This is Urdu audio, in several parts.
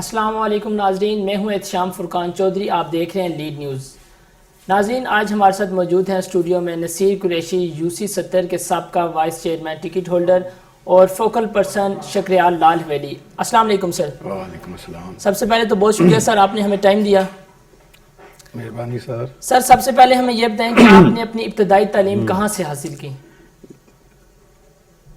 السلام علیکم ناظرین، میں ہوں احتشام فرقان چودھری، آپ دیکھ رہے ہیں لیڈ نیوز۔ ناظرین، آج ہمارے ساتھ موجود ہیں اسٹوڈیو میں نصیر قریشی، UC 70 کے سابقہ وائس چیئرمین ٹکٹ ہولڈر اور فوکل پرسن شکریال لال حویلی۔ السلام علیکم سر۔ وعلیکم السلام۔ سب سے پہلے تو بہت شکریہ سر، آپ نے ہمیں ٹائم دیا۔ مہربانی سر۔ سر سب سے پہلے ہمیں یہ بتائیں کہ آپ نے اپنی ابتدائی تعلیم کہاں سے حاصل کی؟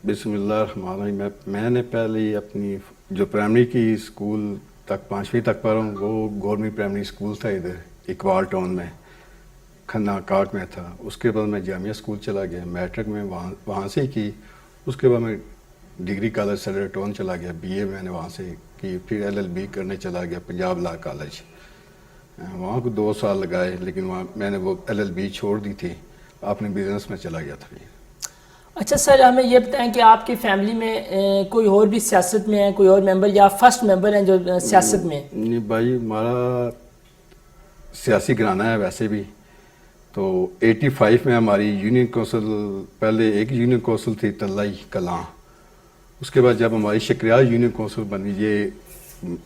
بسم اللہ الرحمن الرحیم۔ میں نے پہلے اپنی جو پرائمری کی اسکول تک 5ویں تک پڑھا ہوں وہ گورنمنٹ پرائمری اسکول تھا ادھر اقبال ٹاؤن میں، کھنہ کاٹ میں تھا۔ اس کے بعد میں جامعہ اسکول چلا گیا، میٹرک میں وہاں سے کی۔ اس کے بعد میں ڈگری کالج سیلر ٹاؤن چلا گیا، BA میں نے وہاں سے کی۔ پھر LLB کرنے چلا گیا پنجاب لا کالج، وہاں کو 2 سال لگائے، لیکن وہاں میں نے وہ LLB چھوڑ دی تھی، اپنے بزنس میں چلا گیا تھا۔ اچھا سر، ہمیں یہ بتائیں کہ آپ کی فیملی میں کوئی اور بھی سیاست میں ہے، کوئی اور ممبر یا فرسٹ ممبر ہیں جو سیاست میں؟ نہیں بھائی، ہمارا سیاسی گھرانہ ہے ویسے بھی۔ تو 85 میں ہماری یونین کونسل، پہلے ایک یونین کونسل تھی تلائی کلاں، اس کے بعد جب ہماری شکریال یونین کونسل بنی،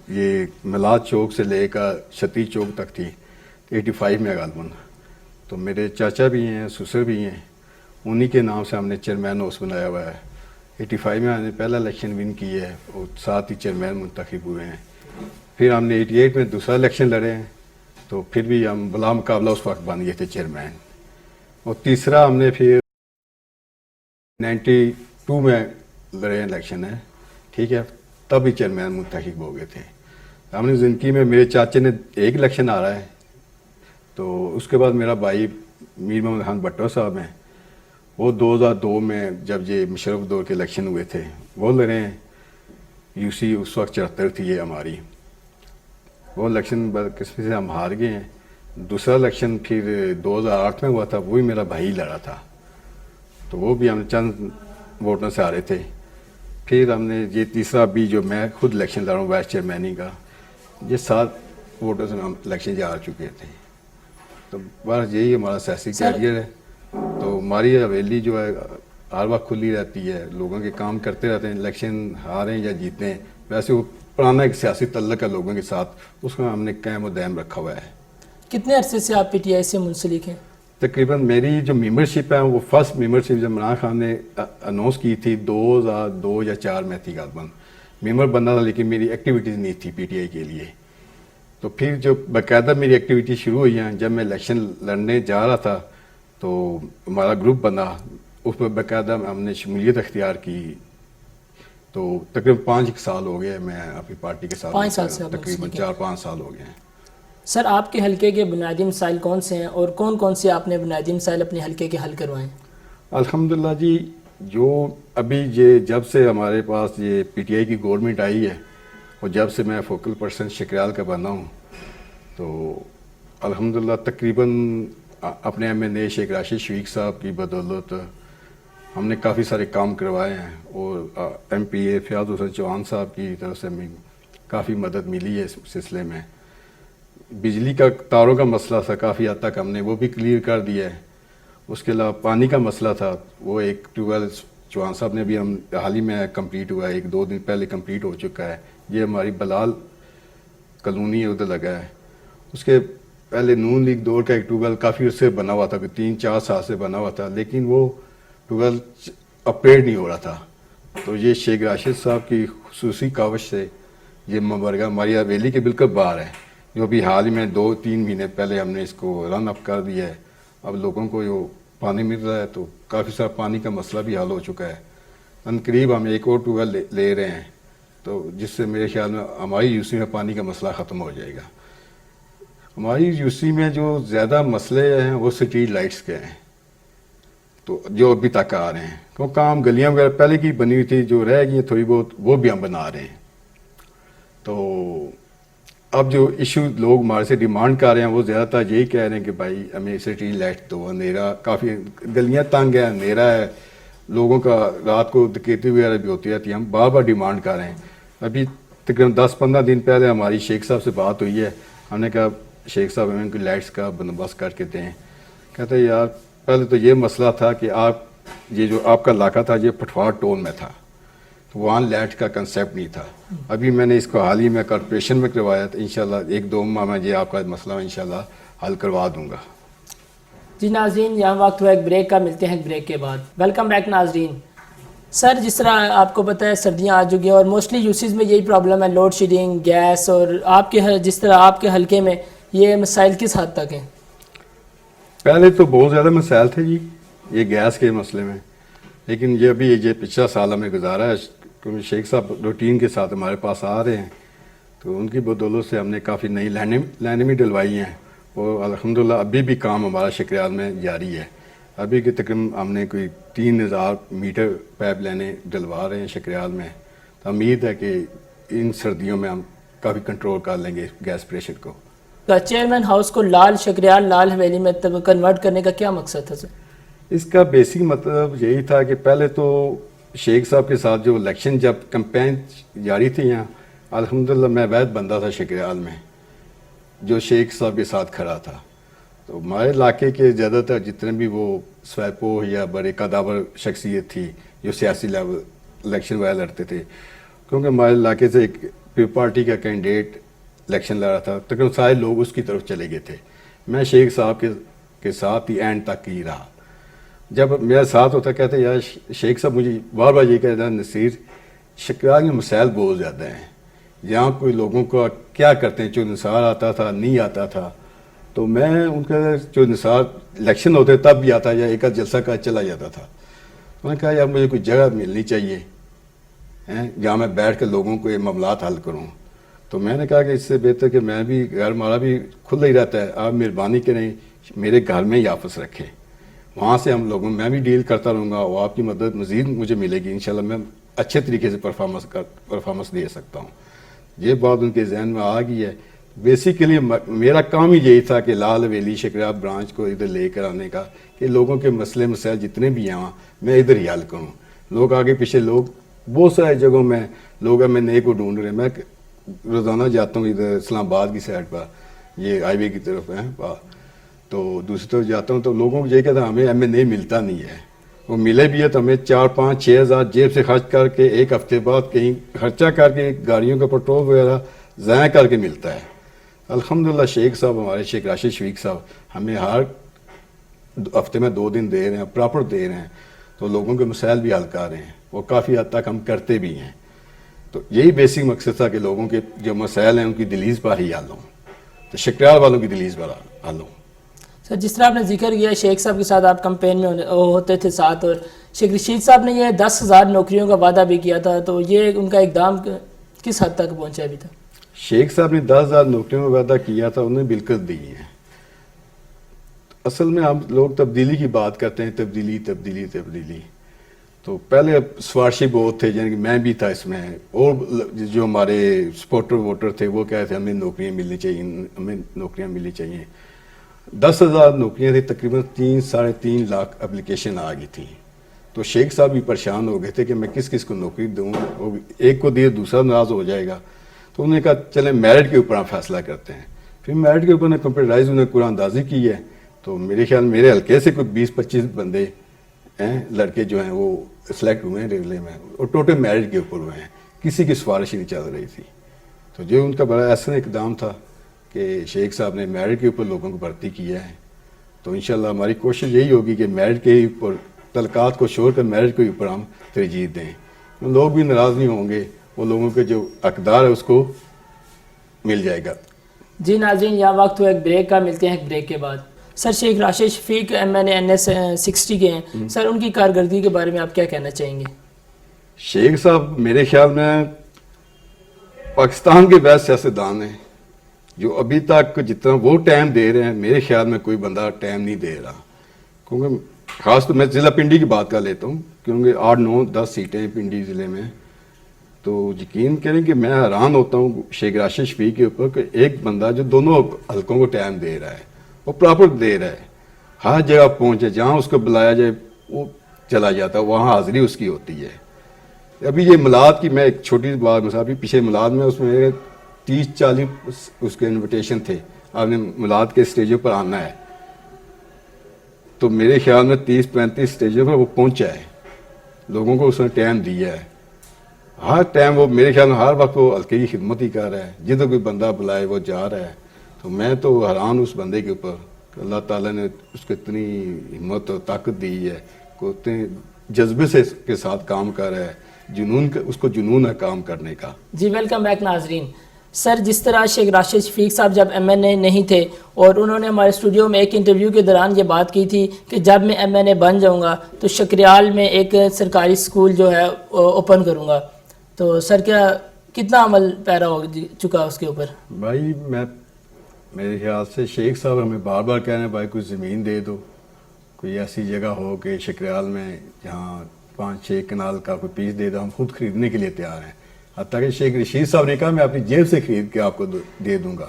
یہ ملاد چوک سے لے کر چھتری چوک تک تھی، 85 میں غالباً۔ تو میرے چاچا بھی ہیں، سسر بھی ہیں، انہی کے نام سے ہم نے چیئرمین ہاؤس بنایا ہوا ہے۔ 85 میں ہم نے پہلا الیکشن ون کی ہے اور 7 ہی چیئرمین منتخب ہوئے ہیں۔ پھر ہم نے 88 میں دوسرا الیکشن لڑے ہیں، تو پھر بھی ہم بلا مقابلہ اس وقت بن گئے تھے چیئرمین۔ اور تیسرا ہم نے پھر 92 میں لڑے الیکشن ہے، ٹھیک ہے، تب ہی چیئرمین منتخب ہو گئے تھے۔ ہم نے زندگی میں میرے چاچے نے ایک الیکشن آ رہا ہے، تو اس کے بعد میرا بھائی میر محمد خان بھٹو صاحب ہیں، وہ 2002 میں جب یہ مشرف دور کے الیکشن ہوئے تھے وہ لڑے ہیں۔ UC اس وقت 74 تھی یہ ہماری، وہ الیکشن بدقسمتی سے ہم ہار گئے ہیں۔ دوسرا الیکشن پھر 2008 میں ہوا تھا، وہ بھی میرا بھائی لڑا تھا، تو وہ بھی ہم چند ووٹوں سے ہارے تھے۔ پھر ہم نے یہ تیسرا بھی جو میں خود الیکشن لڑا ہوں وائس چیئرمینی کا، یہ 7 ووٹوں سے ہم الیکشن جا چکے تھے۔ تو بس یہی ہمارا سیاسی کیریئر ہے۔ تو ہماری حویلی جو ہے ہر وقت کھلی رہتی ہے، لوگوں کے کام کرتے رہتے ہیں، الیکشن ہاریں یا جیتیں، ویسے وہ پرانا ایک سیاسی تعلق ہے لوگوں کے ساتھ، اس کو ہم نے قائم و دائم رکھا ہوا ہے۔ کتنے عرصے سے آپ PTI سے منسلک ہیں؟ تقریباً میری جو ممبرشپ ہے وہ فرسٹ ممبرشپ جب عمران خان نے اناؤنس کی تھی 2002 یا 4 میں تھی غالباً، ممبر بننا تھا، لیکن میری ایکٹیویٹیز نہیں تھی PTI کے لیے۔ تو پھر جو باقاعدہ میری ایکٹیویٹی شروع ہوئی ہیں، جب میں الیکشن لڑنے جا رہا تھا تو ہمارا گروپ بنا، اس میں باقاعدہ ہم نے شمولیت اختیار کی۔ تو تقریباً 5 سال ہو گئے میں اپنی پارٹی کے ساتھ، 5 سال سے تقریباً 4-5 سال ہو گئے ہیں۔ سر آپ کے حلقے کے بنیادی مسائل کون سے ہیں اور کون کون سے آپ نے بنیادی مسائل اپنے حلقے کے حل کروائے ہیں؟ الحمدللہ جی، جو ابھی یہ جب سے ہمارے پاس یہ PTI کی گورنمنٹ آئی ہے اور جب سے میں فوکل پرسن شکریال کا بنا ہوں، تو الحمدللہ تقریباً اپنے MNA شیخ راشد شفیق صاحب کی بدولت ہم نے کافی سارے کام کروائے ہیں، اور MPA فیاض حسین چوہان صاحب کی طرف سے ہمیں کافی مدد ملی ہے اس سلسلے میں۔ بجلی کا تاروں کا مسئلہ تھا، کافی حد تک ہم نے وہ بھی کلیئر کر دیا ہے۔ اس کے علاوہ پانی کا مسئلہ تھا، وہ ایک ٹیوبویل چوہان صاحب نے بھی ہم حال ہی میں کمپلیٹ ہوا ہے، 1-2 دن پہلے کمپلیٹ ہو چکا ہے۔ یہ ہماری بلال کالونی ہے ادھر لگا ہے۔ اس کے پہلے نون لیگ دور کا ایک ٹیوبویل کافی عرصے بنا ہوا تھا، 3-4 سال سے بنا ہوا تھا، لیکن وہ ٹیوبویل اپگریڈ نہیں ہو رہا تھا۔ تو یہ شیخ راشد صاحب کی خصوصی کاوش سے یہ مبرگہ ہماری حویلی کے بالکل باہر ہے، جو بھی حال ہی میں 2-3 مہینے پہلے ہم نے اس کو رن اپ کر دیا ہے۔ اب لوگوں کو جو پانی مل رہا ہے تو کافی سارا پانی کا مسئلہ بھی حل ہو چکا ہے۔ ان قریب ہم ایک اور ٹیوبویل لے رہے ہیں، تو جس سے میرے خیال میں ہماری UC میں پانی کا مسئلہ ختم ہو جائے گا۔ ہماری UC میں جو زیادہ مسئلے ہیں وہ اسٹریٹ لائٹس کے ہیں، تو جو ابھی تک آ رہے ہیں، وہ کام گلیاں وغیرہ پہلے کی بنی ہوئی تھی، جو رہ گئی ہیں تھوڑی بہت، وہ بھی ہم بنا رہے ہیں۔ تو اب جو ایشو لوگ ہمارے سے ڈیمانڈ کر رہے ہیں وہ زیادہ تر یہی کہہ رہے ہیں کہ بھائی ہمیں اسٹریٹ لائٹ دو، اندھیرا کافی، گلیاں تنگ ہیں، اندھیرا ہے، لوگوں کا رات کو ڈکیتی وغیرہ بھی ہوتی رہتی ہے، ہم بار بار ڈیمانڈ کر رہے ہیں۔ ابھی تقریباً 10-15 دن پہلے ہماری شیخ صاحب سے بات ہوئی ہے، ہم نے کہا شیخ صاحب ہمیں ان کی لائٹس کا بندوبست کر کے دیں۔ کہتے ہیں یار پہلے تو یہ مسئلہ تھا کہ آپ، یہ جو آپ کا علاقہ تھا یہ پٹھوار ٹول میں تھا، تو وہاں لیٹ کا کنسیپٹ نہیں تھا. ابھی میں نے اس کو حال ہی میں کارپوریشن میں کروایا تو انشاءاللہ 1-2 ماہ میں یہ آپ کا مسئلہ انشاءاللہ حل کروا دوں گا. جی ناظرین، یہاں وقت ہوا ایک بریک کا، ملتے ہیں ایک بریک کے بعد. ویلکم بیک ناظرین. سر، جس طرح آپ کو پتہ ہے سردیاں آ چکی ہیں اور موسٹلی یوسیز میں یہی پرابلم ہے، لوڈ شیڈنگ، گیس، اور آپ کے جس طرح آپ کے حلقے میں یہ مسائل کس حد تک ہیں؟ پہلے تو بہت زیادہ مسائل تھے جی یہ گیس کے مسئلے میں، لیکن یہ ابھی یہ پچھلا سال ہمیں گزارا ہے کیونکہ شیخ صاحب روٹین کے ساتھ ہمارے پاس آ رہے ہیں، تو ان کی بدولت سے ہم نے کافی نئی لائنیں بھی ڈلوائی ہیں، اور الحمدللہ ابھی بھی کام ہمارا شکریال میں جاری ہے. ابھی کے تقریباً ہم نے کوئی 3000 میٹر پائپ لائنیں ڈلوا رہے ہیں شکریال میں. تو امید ہے کہ ان سردیوں میں ہم کافی کنٹرول کر لیں گے گیس پریشر کو. چیئرمین ہاؤس کو لال شکریال لال حویلی میں کنورٹ کرنے کا کیا مقصد تھا سر؟ اس کا بیسک مطلب یہی تھا کہ پہلے تو شیخ صاحب کے ساتھ جو الیکشن جب کمپین جاری تھی یہاں، الحمدللہ میں واحد بندہ تھا شکریال میں جو شیخ صاحب کے ساتھ کھڑا تھا. تو ہمارے علاقے کے زیادہ تر جتنے بھی وہ سویپو یا بڑے قداور شخصیت تھی جو سیاسی لیول الیکشن وغیرہ لڑتے تھے، کیونکہ ہمارے علاقے سے ایک پیپل پارٹی کا کینڈیڈیٹ الیکشن لڑ رہا تھا، تقریباً سارے لوگ اس کی طرف چلے گئے تھے. میں شیخ صاحب کے ساتھ ہی اینڈ تک ہی رہا. جب میرا ساتھ ہوتا کہتے یار شیخ صاحب مجھے بار بار یہ کہتا ہے نصیر شکریال کے مسائل بہت زیادہ ہیں، یہاں کوئی لوگوں کا کیا کرتے ہیں، جو نثار آتا تھا نہیں آتا تھا. تو میں ان کا جو نثار الیکشن ہوتے تب بھی آتا یا ایک آدھ جلسہ کا چلا جاتا تھا. انہوں نے کہا یار مجھے کوئی جگہ ملنی چاہیے جہاں میں بیٹھ کر لوگوں کو یہ معاملات حل کروں. تو میں نے کہا کہ اس سے بہتر کہ میں بھی گھر ہمارا بھی کھلا ہی رہتا ہے، آپ مہربانی کریں میرے گھر میں ہی آفس رکھیں، وہاں سے ہم لوگوں میں بھی ڈیل کرتا رہوں گا اور آپ کی مدد مزید مجھے ملے گی، انشاءاللہ میں اچھے طریقے سے پرفارمنس دے سکتا ہوں. یہ بات ان کے ذہن میں آ گئی ہے. بیسیکلی میرا کام ہی یہی تھا کہ لال حویلی شکریال برانچ کو ادھر لے کر آنے کا، کہ لوگوں کے مسئلے مسائل جتنے بھی ہیں وہاں میں ادھر ہی حل کروں. لوگ آگے پیچھے لوگ بہت سارے جگہوں میں لوگ میں نئے کو ڈھونڈ رہے ہیں. میں روزانہ جاتا ہوں ادھر اسلام آباد کی سائڈ پر، یہ ہائی وے کی طرف ہے، تو دوسری طرف جاتا ہوں تو لوگوں کو یہ کہتا ہے ہمیں ایم این اے ملتا نہیں ہے. وہ ملے بھی ہے تو ہمیں 4-5-6 ہزار جیب سے خرچ کر کے ایک ہفتے بعد کہیں خرچہ کر کے گاڑیوں کا پیٹرول وغیرہ ضائع کر کے ملتا ہے. الحمدللہ شیخ صاحب ہمارے شیخ راشد شفیق صاحب ہمیں ہر ہفتے میں 2 دن دے رہے ہیں، پراپر دے رہے ہیں، تو لوگوں کے مسائل بھی حل کر رہے ہیں، وہ کافی حد تک ہم کرتے بھی ہیں. تو یہی بیسک مقصد تھا کہ لوگوں کے جو مسائل ہیں ان کی دلیز پر ہی حل ہوں، تو شکریال والوں کی دلیز پر حل ہوں. سر، جس طرح آپ نے ذکر کیا شیخ صاحب کے ساتھ آپ کمپین میں ہوتے تھے ساتھ، اور شیخ رشید صاحب نے یہ 10,000 نوکریوں کا وعدہ بھی کیا تھا، تو یہ ان کا اقدام کس حد تک پہنچا ابھی تک؟ شیخ صاحب نے 10,000 نوکریوں کا وعدہ کیا تھا، انہوں نے بالکل دی ہیں. اصل میں ہم لوگ تبدیلی کی بات کرتے ہیں، تبدیلی تبدیلی تبدیلی. تو پہلے سفارشی بہت تھے، یعنی کہ میں بھی تھا اس میں، اور جو ہمارے سپورٹر ووٹر تھے وہ کہتے ہمیں نوکریاں ملنی چاہیے، ہمیں نوکریاں ملنی چاہیے. 10,000 نوکریاں تھیں، تقریباً 3-3.5 لاکھ اپلیکیشن آ گئی تھی. تو شیخ صاحب بھی پریشان ہو گئے تھے کہ میں کس کس کو نوکری دوں، ایک کو دیے دوسرا ناراض ہو جائے گا. تو انہوں نے کہا چلیں میرٹ کے اوپر ہم فیصلہ کرتے ہیں. پھر میرٹ کے اوپر نے کمپیوٹرائز انہوں نے قرآن اندازی کی ہے. تو میرے خیال میرے حلقے سے کوئی 20-25 بندے ہیں، لڑکے جو ہیں وہ سلیکٹ ہوئے ہیں ریلوے میں، اور ٹوٹل میرٹ کے اوپر ہوئے ہیں، کسی کی سفارش ہی نہیں چل رہی تھی. تو جو ان کا بڑا احسن اقدام تھا کہ شیخ صاحب نے میرٹ کے اوپر لوگوں کو بھرتی کیا ہے. تو انشاءاللہ ہماری کوشش یہی ہوگی کہ میرٹ کے اوپر تعلقات کو چھوڑ کر میرٹ کے اوپر ہم ترجیح دیں. لوگ بھی ناراض نہیں ہوں گے، وہ لوگوں کے جو حقدار ہے اس کو مل جائے گا. جی ناظرین، یہاں وقت ہوا ایک بریک کا، ملتے ہیں ایک بریک کے بعد. سر، شیخ راشد شفیق MNA 60 کے ہیں، سر ان کی کارکردگی کے بارے میں آپ کیا کہنا چاہیں گے؟ شیخ صاحب میرے خیال میں پاکستان کے بیسٹ سیاستدان ہیں، جو ابھی تک جتنا وہ ٹائم دے رہے ہیں میرے خیال میں کوئی بندہ ٹائم نہیں دے رہا. کیونکہ خاص طور میں ضلع پنڈی کی بات کر لیتا ہوں، کیونکہ 8-9-10 سیٹیں ہیں پنڈی ضلع میں. تو یقین کریں کہ میں حیران ہوتا ہوں شیخ راشد شفیق کے اوپر کہ ایک بندہ جو دونوں حلقوں کو ٹائم دے رہا ہے، وہ پراپر دے رہا ہے، ہر جگہ پہنچے، جہاں اس کو بلایا جائے وہ چلا جاتا ہے، وہاں حاضری اس کی ہوتی ہے. ابھی یہ میلاد کی میں ایک چھوٹی بات مثال، ابھی پیچھے میلاد میں اس میں 30-40 اس کے انویٹیشن تھے، آپ نے میلاد کے اسٹیجوں پر آنا ہے. تو میرے خیال میں 30-35 اسٹیجوں پر وہ پہنچا ہے، لوگوں کو اس نے ٹائم دیا ہے. ہر ٹائم وہ میرے خیال میں ہر وقت وہ حلقے کی خدمت ہی کر رہا ہے، جدھر کوئی بندہ بلائے وہ جا رہا ہے. تو میں تو حیران اس بندے کے اوپر کہ اللہ تعالیٰ نے اس کو اتنی ہمت اور طاقت دی ہے کہ اتنے جذبے سے کے ساتھ کام کر رہا ہے، اس کو جنون ہے کام کرنے کا. جی ویلکم بیک ناظرین. سر جس طرح شیخ راشد شفیق صاحب جب ایم این اے نہیں تھے اور انہوں نے ہمارے اسٹوڈیو میں ایک انٹرویو کے دوران یہ بات کی تھی کہ جب میں ایم این اے بن جاؤں گا تو شکریال میں ایک سرکاری اسکول جو ہے اوپن کروں گا، تو سر کیا کتنا عمل پیرا ہو چکا اس کے اوپر؟ بھائی میرے خیال سے شیخ صاحب ہمیں بار بار کہہ رہے ہیں بھائی کوئی زمین دے دو، کوئی ایسی جگہ ہو کہ شکریال میں جہاں 5-6 کنال کا کوئی پیس دے دو، ہم خود خریدنے کے لیے تیار ہیں. حتیٰ کہ شیخ رشید صاحب نے کہا میں اپنی جیب سے خرید کے آپ کو دے دوں گا،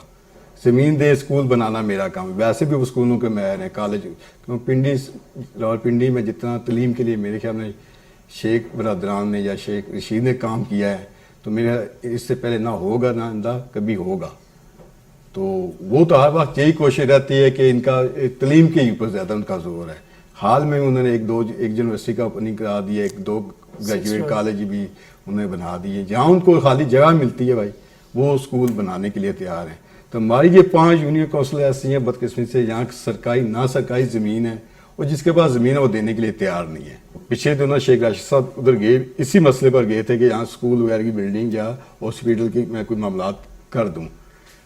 زمین دے اسکول بنانا میرا کام ہے. ویسے بھی وہ اسکولوں کے معیار ہیں، کالج راولپنڈی میں جتنا تعلیم کے لیے میرے خیال میں شیخ برادران نے یا شیخ رشید نے کام کیا ہے تو میرا اس سے پہلے نہ ہوگا نہ آئندہ کبھی ہوگا. تو وہ تو ہر وقت یہی کوشش رہتی ہے کہ ان کا تعلیم کے اوپر زیادہ ان کا زور ہے. حال میں انہوں نے ایک یونیورسٹی کا اوپننگ کرا دیا، 2 گریجویٹ کالج بھی انہوں نے بنا دیے. جہاں ان کو خالی جگہ ملتی ہے بھائی وہ اسکول بنانے کے لیے تیار ہیں. تو ہماری یہ 5 یونین کونسل ایسی ہیں بدقسمتی سے جہاں سرکاری نہ سرکاری زمین ہے اور جس کے پاس زمین ہے وہ دینے کے لیے تیار نہیں ہے. پچھلے دنوں شیخ راشد صاحب ادھر گئے، اسی مسئلے پر گئے تھے کہ یہاں اسکول وغیرہ کی بلڈنگ یا ہاسپٹل کی میں کوئی معاملات کر دوں.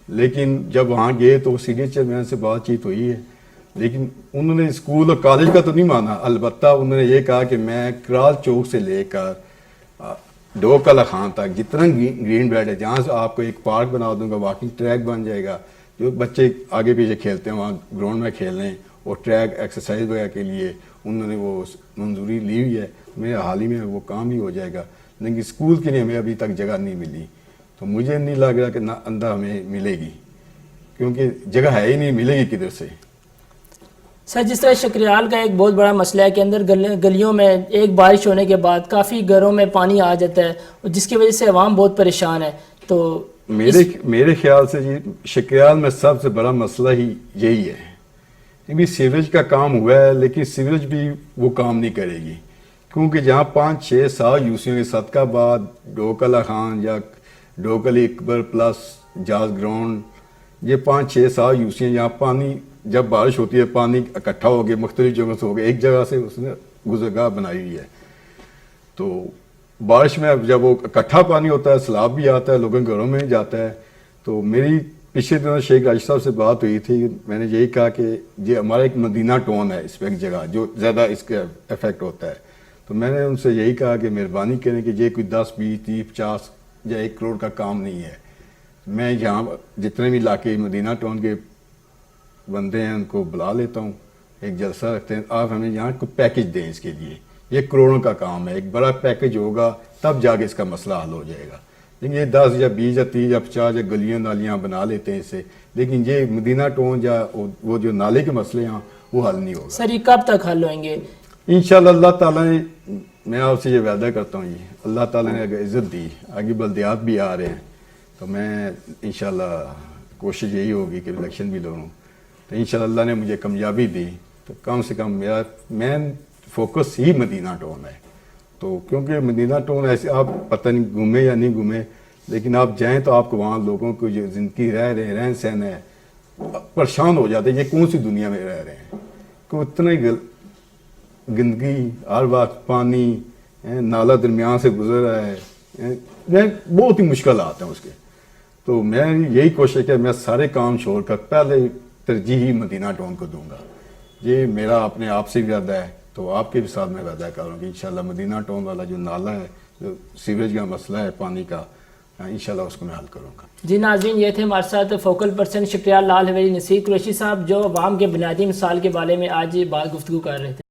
لیکن جب وہاں گئے تو سی ڈی ایچ چیئرمین سے بات چیت ہوئی ہے، لیکن انہوں نے اسکول اور کالج کا تو نہیں مانا. البتہ انہوں نے یہ کہا کہ میں کرال چوک سے لے کر ڈوکلا خان تک جتنا گرین بیلٹ ہے جہاں سے آپ کو ایک پارک بنا دوں گا، واکنگ ٹریک بن جائے گا، جو بچے آگے پیچھے کھیلتے ہیں وہاں گراؤنڈ میں کھیل لیں، اور ٹریک ایکسرسائز وغیرہ کے لیے انہوں نے وہ منظوری لی ہوئی ہے. میرے حال ہی میں وہ کام بھی ہو جائے گا. لیکن اسکول کے لیے ہمیں ابھی تک جگہ نہیں ملی، تو مجھے نہیں لگ رہا کہ نہ اندر ہمیں ملے گی، کیونکہ جگہ ہے ہی نہیں، ملے گی کدھر سے. سر جس طرح شکریال کا ایک بہت بڑا مسئلہ ہے کہ اندر گلیوں میں ایک بارش ہونے کے بعد کافی گھروں میں پانی آ جاتا ہے جس کی وجہ سے عوام بہت پریشان ہے. تو میرے خیال سے جی شکریال میں سب سے بڑا مسئلہ ہی یہی ہے کہ سیوریج کا کام ہوا ہے لیکن سیوریج بھی وہ کام نہیں کرے گی، کیونکہ جہاں 5-6-7 یوسیوں کے صدقہ بعد ڈوکلا خان یا ڈوکلی اکبر پلس جاز گراؤنڈ، یہ 5-6-7 یوسیاں جہاں پانی جب بارش ہوتی ہے پانی اکٹھا ہو گیا مختلف جگہوں سے ہو گیا، ایک جگہ سے اس نے گزرگاہ بنائی ہوئی ہے. تو بارش میں جب وہ اکٹھا پانی ہوتا ہے سیلاب بھی آتا ہے، لوگوں کے گھروں میں جاتا ہے. تو میری پچھلے دنوں شیخ راشد صاحب سے بات ہوئی تھی، میں نے یہی کہا کہ یہ ہمارا ایک مدینہ ٹون ہے اس پہ ایک جگہ جو زیادہ اس کا افیکٹ ہوتا ہے. تو میں نے ان سے یہی کہا کہ مہربانی کریں کہ یہ کوئی 10-20-30-50 یا 1 کروڑ کا کام نہیں ہے. میں یہاں جتنے بھی علاقے مدینہ ٹون کے بندے ہیں ان کو بلا لیتا ہوں، ایک جلسہ رکھتے ہیں، آپ ہمیں یہاں کو پیکج دیں اس کے لیے. یہ کروڑوں کا کام ہے، ایک بڑا پیکج ہوگا تب جا کے اس کا مسئلہ حل ہو جائے گا. لیکن یہ 10 یا 20 یا 30 یا 50 یا گلیاں نالیاں بنا لیتے ہیں اس سے، لیکن یہ مدینہ ٹون یا وہ جو نالے کے مسئلے ہیں وہ حل نہیں ہوگا. سر یہ کب تک حل ہوئیں گے؟ انشاءاللہ اللہ تعالیٰ نے، میں آپ سے یہ وعدہ کرتا ہوں یہ اللہ تعالیٰ نے اگر عزت دی، آگے بلدیات بھی آ رہے ہیں تو میں انشاءاللہ کوشش یہی ہوگی کہ الیکشن بھی لڑوں. تو انشاءاللہ اللہ نے مجھے کامیابی دی تو کم سے کم میرا مین فوکس ہی مدینہ ٹون ہے. تو کیونکہ مدینہ ٹون ایسے آپ پتہ نہیں گھومے یا نہیں گھومے، لیکن آپ جائیں تو آپ کو وہاں لوگوں کو جو زندگی رہ رہے ہیں، رہن سہن ہے، پریشان ہو جاتے ہیں. یہ کون سی دنیا میں رہ رہے ہیں کہ اتنا ہی گندگی، ہر وقت پانی، نالا درمیان سے گزر رہا ہے، بہت ہی مشکلات ہیں اس کے. تو میں یہی کوشش کہ میں سارے کام چھوڑ کر پہلے ترجیح ہی مدینہ ٹون کو دوں گا. یہ میرا اپنے آپ سے بھی وعدہ ہے، تو آپ کے بھی ساتھ میں وعدہ کروں کہ انشاءاللہ مدینہ ٹون والا جو نالا ہے، جو سیوریج کا مسئلہ ہے پانی کا، انشاءاللہ اس کو میں حل کروں گا. جی ناظرین، یہ تھے ہمارے ساتھ فوکل پرسن شکریال لال حویلی نصیر قریشی صاحب جو عوام کے بنیادی مثال کے بارے میں آج بات گفتگو کر رہے تھے.